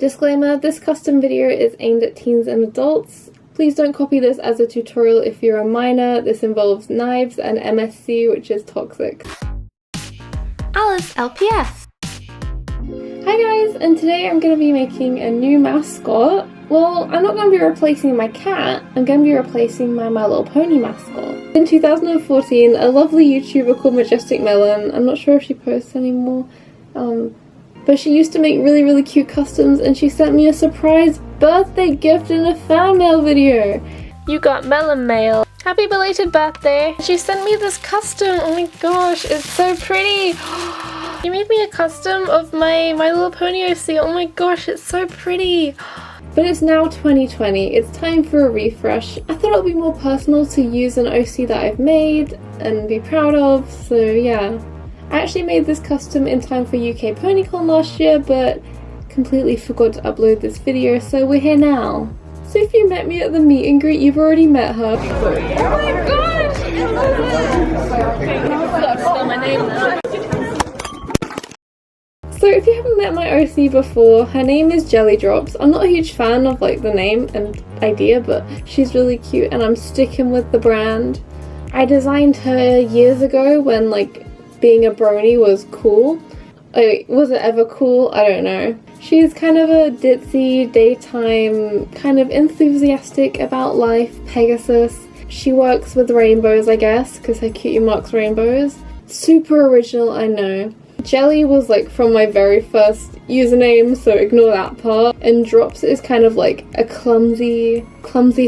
Disclaimer, this custom video is aimed at teens and adults. Please don't copy this as a tutorial if you're a minor. This involves knives and MSC, which is toxic. Alice LPS. Hi guys, and today I'm going to be making a new mascot. Well, I'm not going to be replacing my cat, I'm going to be replacing my My Little Pony mascot. In 2014, a lovely YouTuber called Majestic Melon, I'm not sure if she posts anymore, but she used to make really cute customs, and she sent me a surprise birthday gift in a fan mail video. You got melon mail. Happy belated birthday. She sent me this custom. Oh my gosh, it's so pretty. You made me a custom of my Little Pony OC. Oh my gosh, it's so pretty. But it's now 2020. It's time for a refresh. I thought it would be more personal to use an OC that I've made and be proud of, so yeah. I actually made this custom in time for UK PonyCon last year, but completely forgot to upload this video, so we're here now. So if you met me at the meet and greet, you've already met her. Oh my gosh! I spell my name now. So if you haven't met my OC before, her name is Jelly Drops. I'm not a huge fan of like the name and idea, but she's really cute and I'm sticking with the brand. I designed her years ago when like being a brony was cool. Like, was it ever cool? I don't know. She's kind of a ditzy, daytime, kind of enthusiastic about life Pegasus. She works with rainbows, I guess, because her cutie marks rainbows. Super original, I know. Jelly was like from my very first username, so ignore that part. And Drops is kind of like a clumsy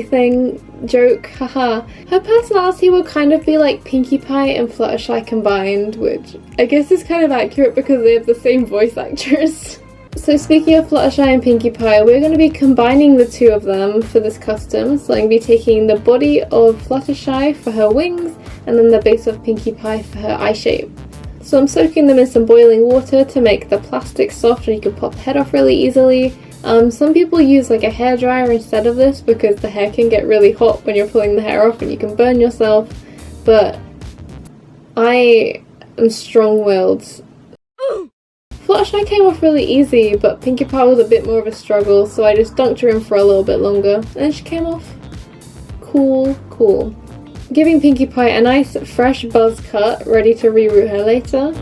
thing joke, haha. Her personality will kind of be like Pinkie Pie and Fluttershy combined, which I guess is kind of accurate because they have the same voice actress. So speaking of Fluttershy and Pinkie Pie, we're going to be combining the two of them for this custom. So I'm going to be taking the body of Fluttershy for her wings and then the base of Pinkie Pie for her eye shape. So I'm soaking them in some boiling water to make the plastic soft and you can pop the head off really easily. Some people use like a hairdryer instead of this because the hair can get really hot when you're pulling the hair off and you can burn yourself, but I am strong-willed. Fluttershy came off really easy, but Pinkie Pie was a bit more of a struggle, so I just dunked her in for a little bit longer and then she came off cool. Giving Pinkie Pie a nice fresh buzz cut, ready to reroute her later.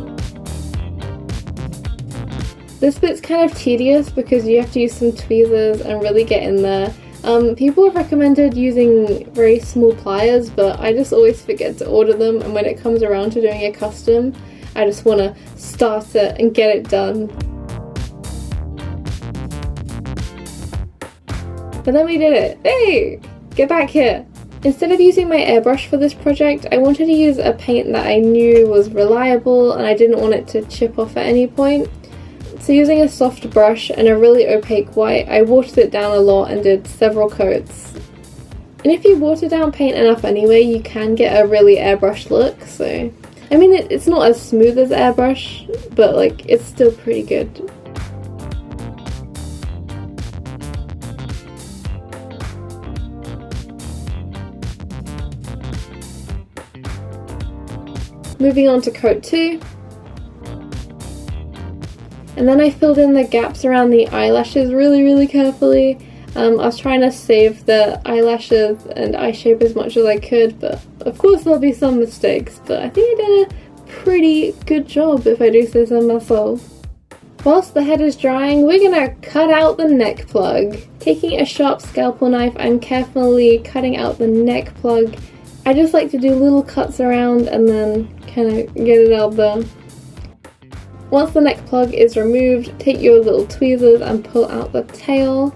This bit's kind of tedious because you have to use some tweezers and really get in there. People have recommended using very small pliers, but I just always forget to order them, and when it comes around to doing a custom, I just want to start it and get it done. But then we did it! Hey! Get back here! Instead of using my airbrush for this project, I wanted to use a paint that I knew was reliable and I didn't want it to chip off at any point. So using a soft brush and a really opaque white, I watered it down a lot and did several coats. And if you water down paint enough anyway, you can get a really airbrushed look, so... I mean, it's not as smooth as airbrush, but like, it's still pretty good. Moving on to coat 2. And then I filled in the gaps around the eyelashes really carefully. I was trying to save the eyelashes and eye shape as much as I could, but of course there'll be some mistakes, but I think I did a pretty good job if I do say so myself. Whilst the head is drying, we're gonna cut out the neck plug. Taking a sharp scalpel knife, I'm carefully cutting out the neck plug. I just like to do little cuts around and then kind of get it out there. Once the neck plug is removed, take your little tweezers and pull out the tail.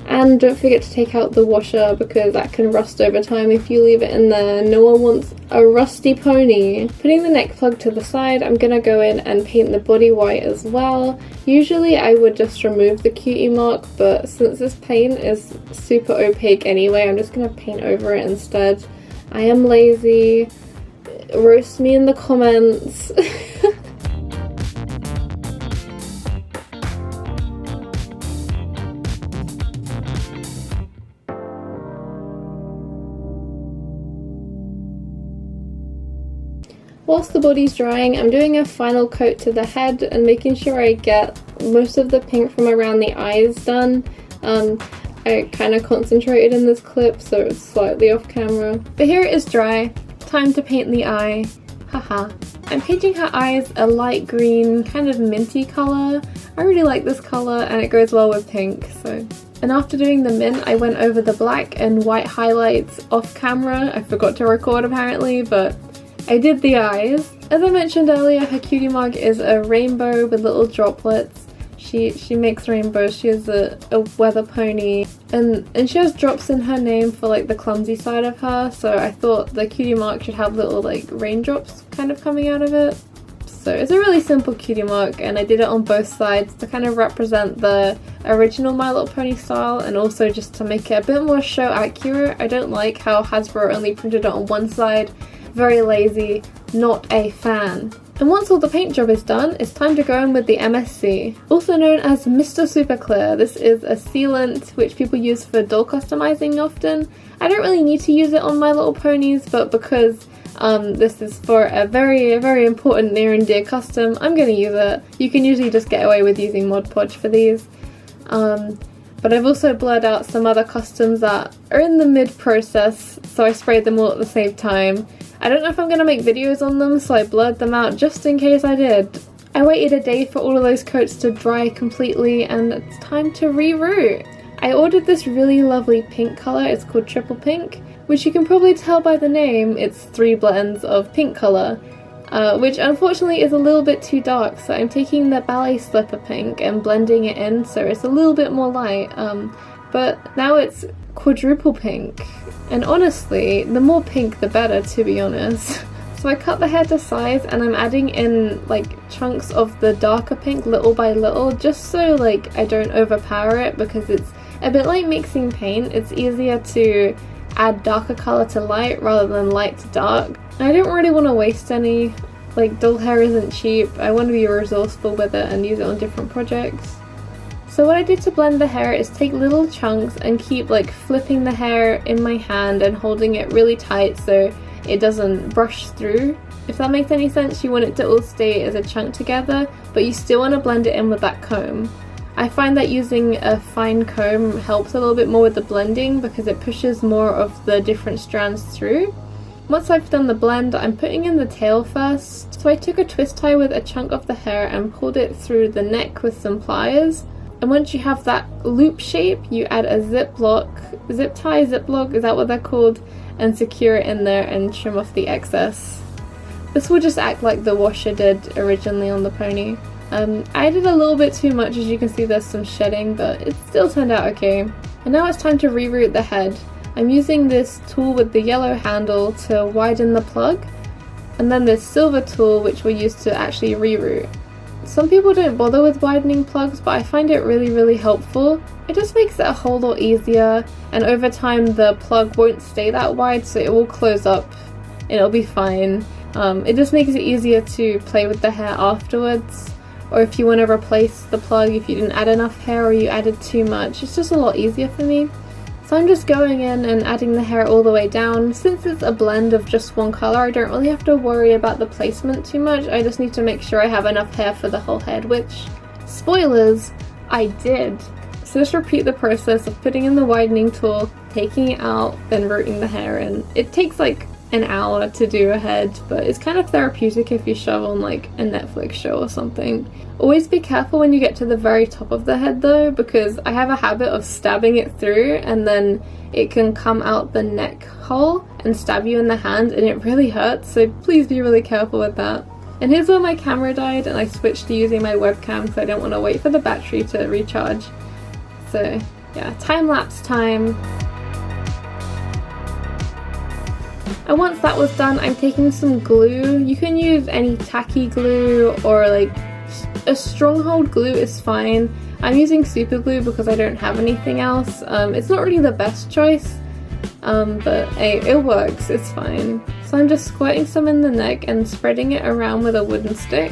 And don't forget to take out the washer because that can rust over time if you leave it in there. No one wants a rusty pony. Putting the neck plug to the side, I'm gonna go in and paint the body white as well. Usually I would just remove the cutie mark, but since this paint is super opaque anyway, I'm just gonna paint over it instead. I am lazy. Roast me in the comments. Whilst the body's drying, I'm doing a final coat to the head and making sure I get most of the pink from around the eyes done. I kind of concentrated in this clip, so it's slightly off camera. But here it is dry. Time to paint the eye. Haha. I'm painting her eyes a light green, kind of minty colour. I really like this colour and it goes well with pink, so. And after doing the mint, I went over the black and white highlights off camera. I forgot to record apparently, but I did the eyes. As I mentioned earlier, her cutie mark is a rainbow with little droplets. She makes rainbows. She has a weather pony and she has drops in her name for like the clumsy side of her, so I thought the cutie mark should have little like raindrops kind of coming out of it. So it's a really simple cutie mark and I did it on both sides to kind of represent the original My Little Pony style and also just to make it a bit more show accurate. I don't like how Hasbro only printed it on one side. Very lazy, not a fan. And once all the paint job is done, it's time to go in with the MSC, also known as Mr. Super Clear. This is a sealant which people use for doll customizing often. I don't really need to use it on My Little Ponies, but because this is for a very important near and dear custom, I'm going to use it. You can usually just get away with using Mod Podge for these. But I've also blurred out some other customs that are in the mid-process, so I sprayed them all at the same time. I don't know if I'm going to make videos on them, so I blurred them out just in case I did. I waited a day for all of those coats to dry completely and it's time to reroute. I ordered this really lovely pink colour, it's called Triple Pink, which you can probably tell by the name, it's 3 blends of pink colour, which unfortunately is a little bit too dark, so I'm taking the Ballet Slipper Pink and blending it in so it's a little bit more light, but now it's quadruple pink. And honestly, the more pink the better, to be honest. So I cut the hair to size and I'm adding in like chunks of the darker pink little by little, just so like I don't overpower it, because it's a bit like mixing paint. It's easier to add darker colour to light rather than light to dark. I don't really want to waste any, like doll hair isn't cheap. I want to be resourceful with it and use it on different projects. So what I did to blend the hair is take little chunks and keep like flipping the hair in my hand and holding it really tight so it doesn't brush through. If that makes any sense, you want it to all stay as a chunk together, but you still want to blend it in with that comb. I find that using a fine comb helps a little bit more with the blending because it pushes more of the different strands through. Once I've done the blend, I'm putting in the tail first. So I took a twist tie with a chunk of the hair and pulled it through the neck with some pliers. And once you have that loop shape, you add a zip lock, zip tie, zip lock, is that what they're called? And secure it in there and trim off the excess. This will just act like the washer did originally on the pony. I did a little bit too much, as you can see there's some shedding, but it still turned out okay. And now it's time to reroute the head. I'm using this tool with the yellow handle to widen the plug, and then this silver tool which we'll use to actually reroute. Some people don't bother with widening plugs, but I find it really helpful. It just makes it a whole lot easier, and over time the plug won't stay that wide, so it will close up and it'll be fine. It just makes it easier to play with the hair afterwards, or if you want to replace the plug if you didn't add enough hair or you added too much. It's just a lot easier for me. So I'm just going in and adding the hair all the way down. Since it's a blend of just one colour, I don't really have to worry about the placement too much. I just need to make sure I have enough hair for the whole head, which, spoilers, I did. So just repeat the process of putting in the widening tool, taking it out, then rooting the hair in. It takes like an hour to do a head, but it's kind of therapeutic if you shove on like a Netflix show or something. Always be careful when you get to the very top of the head though, because I have a habit of stabbing it through and then it can come out the neck hole and stab you in the hand and it really hurts, so please be really careful with that. And here's where my camera died and I switched to using my webcam because I don't want to wait for the battery to recharge. So yeah, time-lapse time. And once that was done, I'm taking some glue. You can use any tacky glue or like a stronghold glue is fine. I'm using super glue because I don't have anything else. It's not really the best choice, but hey, it works, it's fine. So I'm just squirting some in the neck and spreading it around with a wooden stick.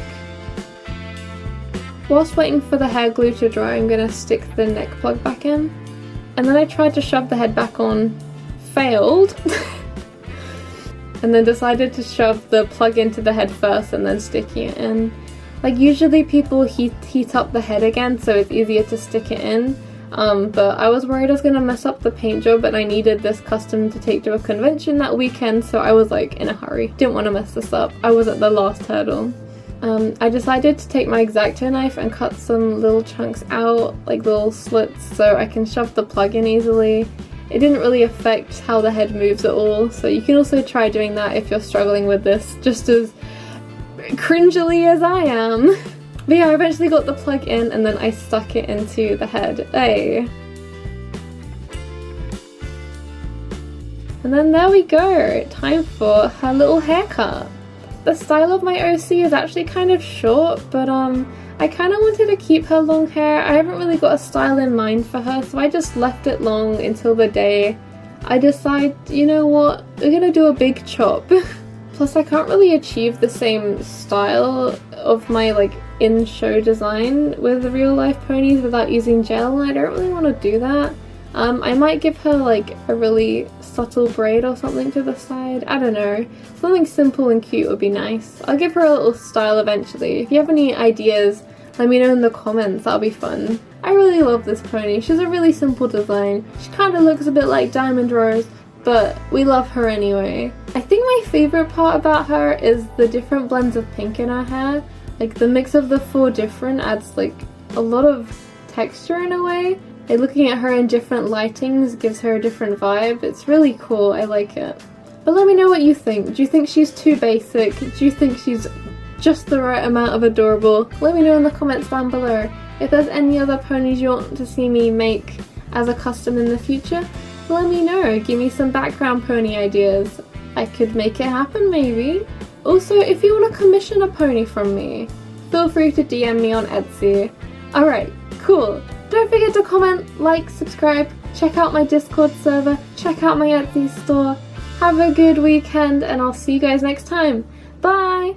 Whilst waiting for the hair glue to dry, I'm going to stick the neck plug back in. And then I tried to shove the head back on, failed, and then decided to shove the plug into the head first and then sticking it in. Like usually people heat up the head again so it's easier to stick it in. But I was worried I was gonna mess up the paint job and I needed this custom to take to a convention that weekend, so I was like in a hurry. Didn't want to mess this up. I was at the last hurdle. I decided to take my X-Acto knife and cut some little chunks out, like little slits, so I can shove the plug in easily. It didn't really affect how the head moves at all, so you can also try doing that if you're struggling with this just as cringily as I am. But yeah, I eventually got the plug in and then I stuck it into the head. Hey. And then there we go, time for her little haircut. The style of my OC is actually kind of short, but I kind of wanted to keep her long hair. I haven't really got a style in mind for her, so I just left it long until the day I decide, you know what, we're gonna do a big chop. Plus I can't really achieve the same style of my like in-show design with the real life ponies without using gel, and I don't really want to do that. I might give her like a really subtle braid or something to the side. I don't know. Something simple and cute would be nice. I'll give her a little style eventually. If you have any ideas, let me know in the comments. That'll be fun. I really love this pony. She's a really simple design. She kind of looks a bit like Diamond Rose, but we love her anyway. I think my favourite part about her is the different blends of pink in her hair. Like the mix of the 4 different adds like a lot of texture in a way. Like looking at her in different lightings gives her a different vibe. It's really cool, I like it. But let me know what you think. Do you think she's too basic? Do you think she's just the right amount of adorable? Let me know in the comments down below. If there's any other ponies you want to see me make as a custom in the future, let me know. Give me some background pony ideas. I could make it happen maybe. Also, if you want to commission a pony from me, feel free to DM me on Etsy. Alright, cool. Don't forget to comment, like, subscribe, check out my Discord server, check out my Etsy store. Have a good weekend and I'll see you guys next time. Bye!